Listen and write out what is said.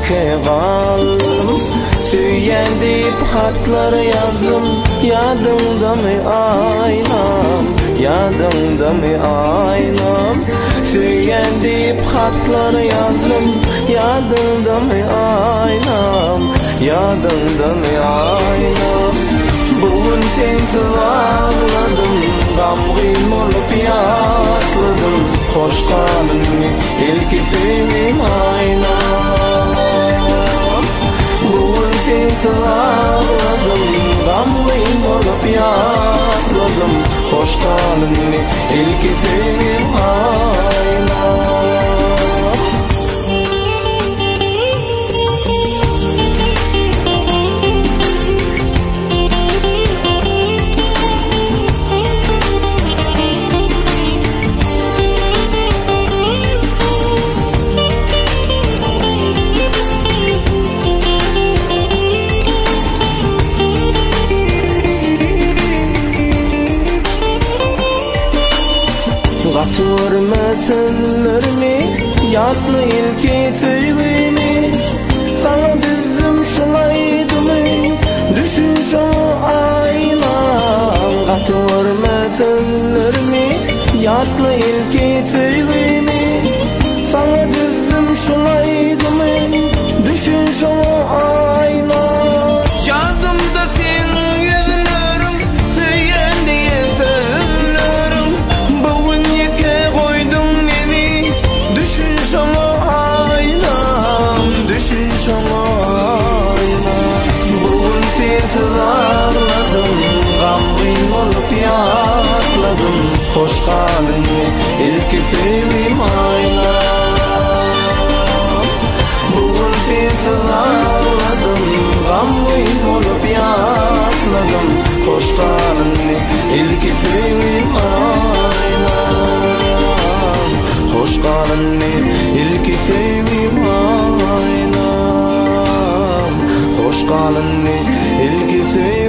yeke kaldım. Söyyen deyip hatları yazdım, yadımda mı aynam, yadımda mı aynam. Söyyen deyip hatları yazdım, yadımda mı aynam, yadımda mı aynam. Bugün sensiz ağladım, gamgın olup yatladım. Hoş kalınni ilki sevim aynam. Bugün sensiz ağladım, gamgın olup yatladım. Hoş kalınni ilki sevim aynam. Katırmasınlarını yatlı ilki sevgimi. Sana düzdüm şulaydı mı düşün şunu aynan. Katırmasınlarını yatlı ilki sevgimi. Sana düzdüm şulaydı mı düşün şunu aynan. Yadımda senin yüzünlerim söyleyen diye söylerim. Bugün yeke koydum beni düşün şunu aynam, düşün şunu aynam. Bugün sensiz ağladım, gamgın olup yatladım. Hoş kalınni ilki sevim aynam. Bugün sensiz ağladım, gamgın olup yatladım. Hoş kalınni ilki sevim aynam. Hoş kalınni ilki sevim aynam. Hoş kalınni ilki sevim